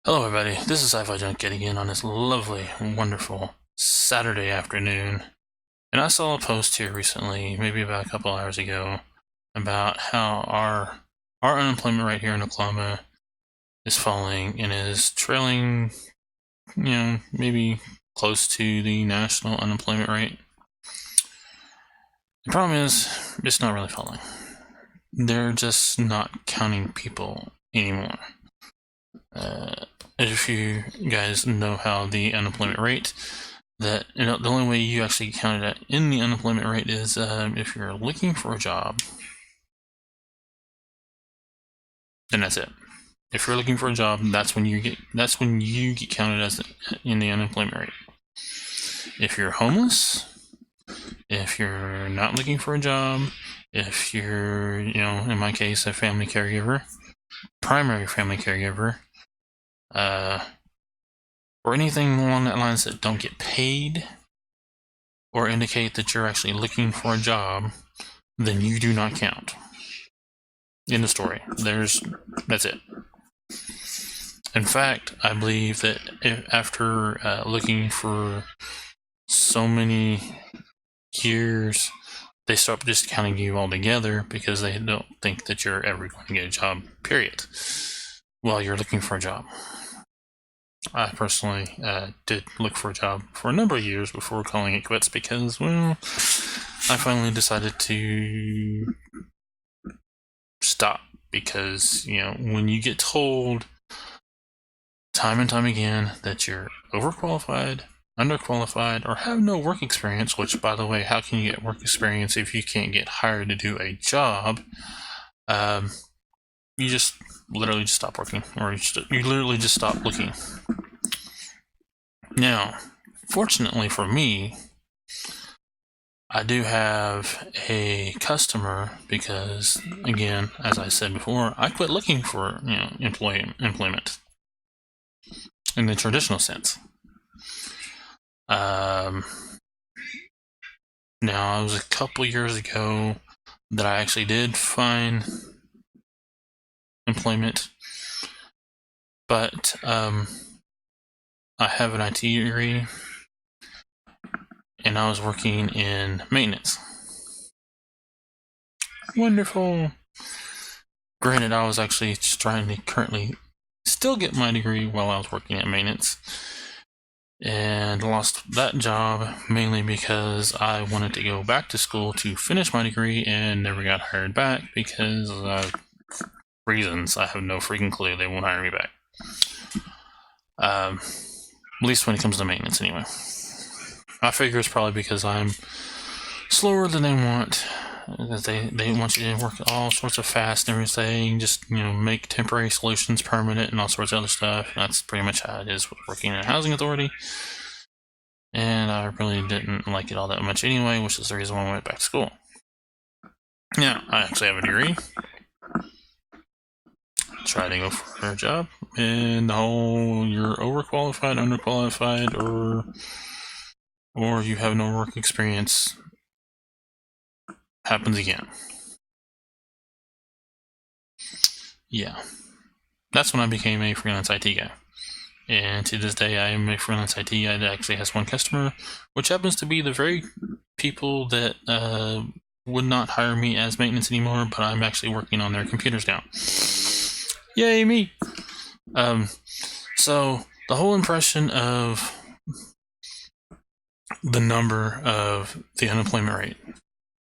Hello, everybody. This is Sci-Fi Junk getting in on this lovely, wonderful Saturday afternoon. And I saw a post here recently, maybe about a couple hours ago, about how our unemployment rate here in Oklahoma is falling and is trailing, maybe close to the national unemployment rate. The problem is, it's not really falling. They're just not counting people anymore. If you guys know how the unemployment rate, the only way you actually count it in the unemployment rate is if you're looking for a job, then that's it. If you're looking for a job, that's when you get counted as in the unemployment rate. If you're homeless, if you're not looking for a job, if you're, in my case, a family caregiver, primary family caregiver, or anything along that lines that don't get paid or indicate that you're actually looking for a job, then you do not count. End of story. That's it. In fact, I believe that after looking for so many years, they stop discounting you altogether because they don't think that you're ever going to get a job, period, while you're looking for a job. I personally did look for a job for a number of years before calling it quits because, well, I finally decided to stop because, when you get told time and time again that you're overqualified, underqualified, or have no work experience, which, by the way, how can you get work experience if you can't get hired to do a job? You just literally just stop working, or you literally just stop looking. Now, fortunately for me, I do have a customer because, again, as I said before, I quit looking for employment in the traditional sense. Now, it was a couple years ago that I actually did find employment, but I have an IT degree, and I was working in maintenance. Wonderful. Granted, I was actually just trying to currently still get my degree while I was working at maintenance, and lost that job mainly because I wanted to go back to school to finish my degree and never got hired back because of reasons. I have no freaking clue. They won't hire me back. At least when it comes to maintenance, anyway. I figure it's probably because I'm slower than they want. That they want you to work all sorts of fast and everything, just make temporary solutions permanent and all sorts of other stuff. That's pretty much how it is with working in a housing authority. And I really didn't like it all that much anyway, which is the reason why I went back to school. Now, I actually have a degree. Try to go for a job, and the whole you're overqualified, underqualified, or you have no work experience happens again. Yeah. That's when I became a freelance IT guy. And to this day, I am a freelance IT guy that actually has one customer, which happens to be the very people that would not hire me as maintenance anymore, but I'm actually working on their computers now. Yay, me! So, the whole impression of the number of the unemployment rate,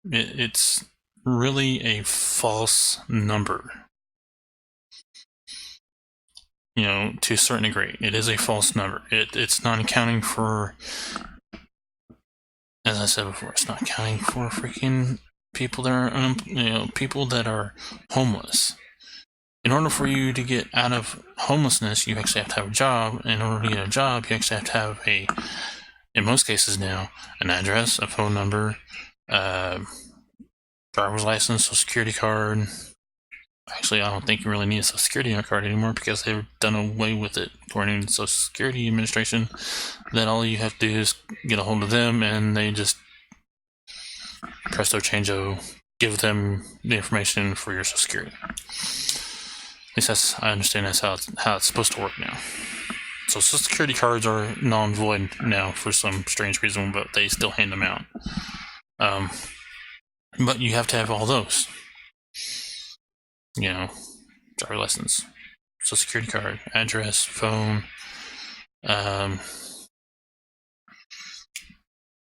it's really a false number. To a certain degree, it is a false number. It's not accounting for, as I said before, it's not accounting for freaking people that are, people that are homeless. In order for you to get out of homelessness, you actually have to have a job. In order to get a job, you actually have to have in most cases now, an address, a phone number, driver's license, social security card. Actually, I don't think you really need a social security card anymore because they've done away with it, according to the Social Security Administration. That all you have to do is get a hold of them, and they just presto changeo, give them the information for your social security. least I understand that's how it's supposed to work now. So Social Security cards are non-void now for some strange reason, but they still hand them out. But you have to have all those. You know, driver's license, Social Security card, address, phone.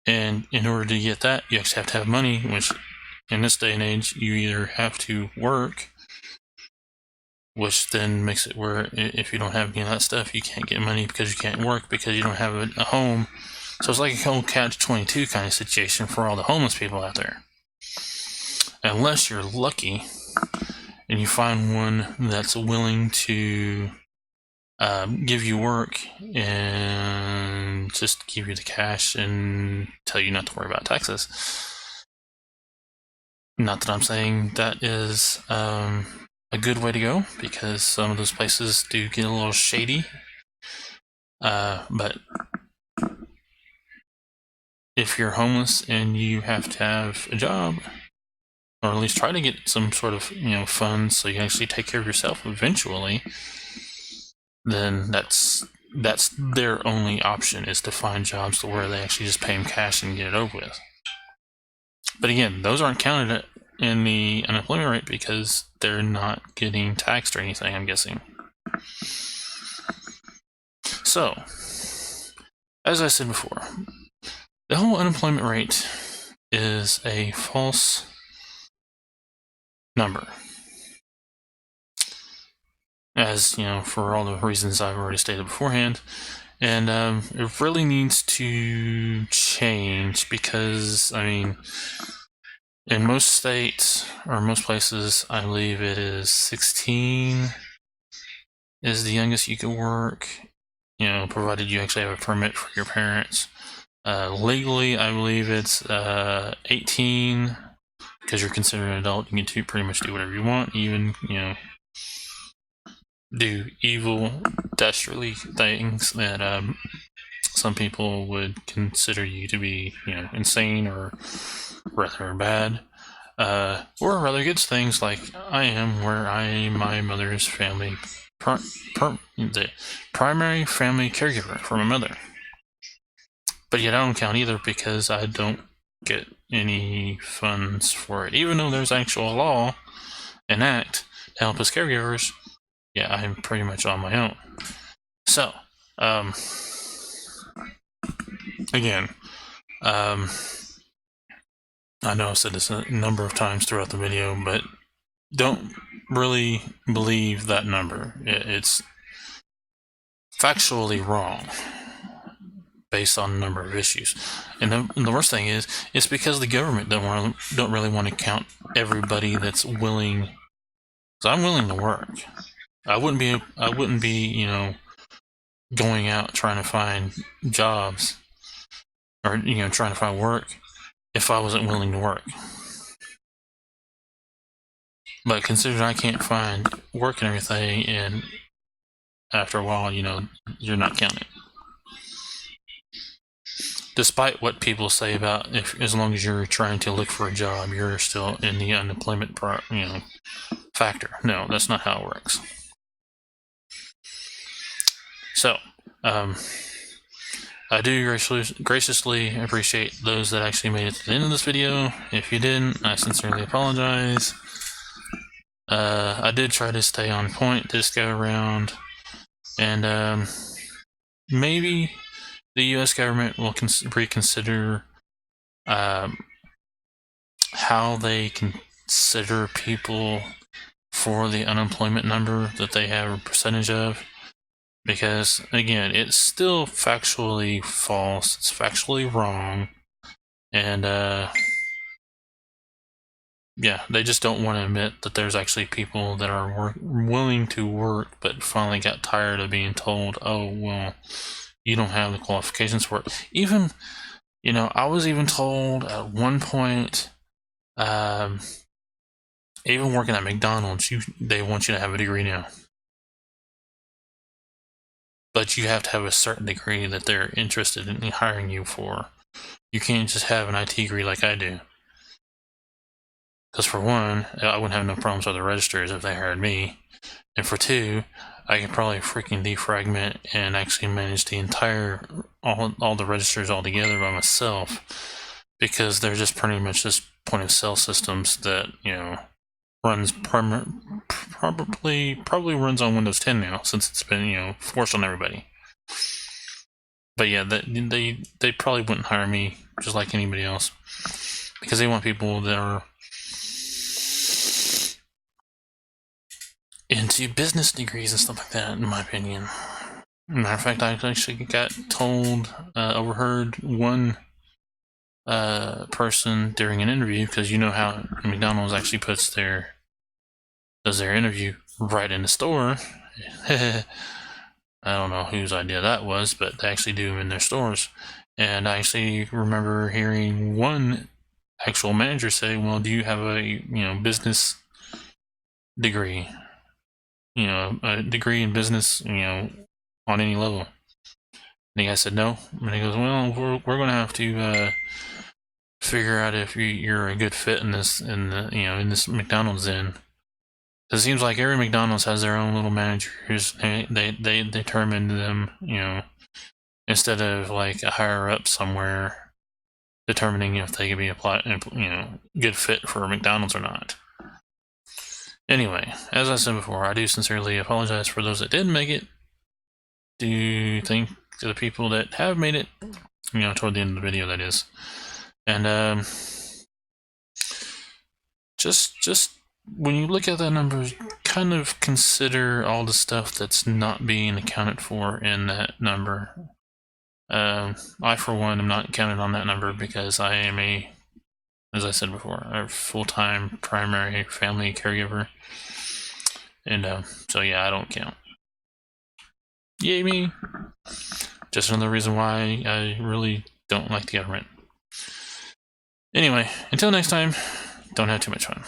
And in order to get that, you actually have to have money, which in this day and age, you either have to work, which then makes it where if you don't have any of that stuff, you can't get money because you can't work because you don't have a home. So it's like a whole catch-22 kind of situation for all the homeless people out there. Unless you're lucky and you find one that's willing to give you work and just give you the cash and tell you not to worry about taxes. Not that I'm saying that is a good way to go, because some of those places do get a little shady. But if you're homeless and you have to have a job, or at least try to get some sort of funds so you can actually take care of yourself eventually, then that's their only option, is to find jobs to where they actually just pay them cash and get it over with. But again, those aren't counted in the unemployment rate because they're not getting taxed or anything, I'm guessing. So, as I said before, the whole unemployment rate is a false number. As for all the reasons I've already stated beforehand. And it really needs to change because, in most states or most places, I believe it is 16 is the youngest you can work, provided you actually have a permit for your parents. Legally, I believe it's 18 because you're considered an adult. You can pretty much do whatever you want, even, do evil, dastardly things that some people would consider you to be, insane or rather bad, or rather good things like I am, where I am my mother's family, the primary family caregiver for my mother. But yet I don't count either because I don't get any funds for it, even though there's actual law and act to help us caregivers. Yeah, I'm pretty much on my own. So, again, I know I've said this a number of times throughout the video, but don't really believe that number. It's factually wrong based on a number of issues. And the worst thing is, it's because the government don't really want to count everybody that's willing. So I'm willing to work. I wouldn't be, going out trying to find jobs or, trying to find work if I wasn't willing to work. But considering I can't find work and everything, and after a while, you're not counting. Despite what people say about as long as you're trying to look for a job, you're still in the unemployment factor. No, that's not how it works. So, I do graciously appreciate those that actually made it to the end of this video. If you didn't, I sincerely apologize. I did try to stay on point this go around, and maybe the U.S. government will reconsider how they consider people for the unemployment number that they have a percentage of. Because, again, it's still factually false, it's factually wrong, and, yeah, they just don't want to admit that there's actually people that are willing to work, but finally got tired of being told, oh, well, you don't have the qualifications for it. Even, I was even told at one point, even working at McDonald's, they want you to have a degree now. But you have to have a certain degree that they're interested in hiring you for. You can't just have an IT degree like I do. Because for one, I wouldn't have no problems with the registers if they hired me. And for 2, I could probably freaking defragment and actually manage the entire all the registers all together by myself, because they're just pretty much just point of sale systems that, you know, runs probably runs on Windows 10 now, since it's been, you know, forced on everybody. But yeah, they probably wouldn't hire me just like anybody else, because they want people that are into business degrees and stuff like that, in my opinion. Matter of fact, I actually got told, overheard one person during an interview, because you know how McDonald's actually does their interview right in the store. I don't know whose idea that was, but they actually do them in their stores. And I actually remember hearing one actual manager say, "Well, do you have a business degree? A degree in business, on any level?" And the guy said no. And he goes, "Well, we're going to have to figure out if you're a good fit in this McDonald's in." It seems like every McDonald's has their own little managers. They determine them, instead of like a higher up somewhere determining if they can be good fit for McDonald's or not. Anyway, as I said before, I do sincerely apologize for those that didn't make it. Do think to the people that have made it, toward the end of the video, that is. And just when you look at that number, kind of consider all the stuff that's not being accounted for in that number. I, for one, am not counted on that number because I am as I said before, a full-time primary family caregiver. And so yeah, I don't count. Yay me! Just another reason why I really don't like the government. Anyway, until next time, don't have too much fun.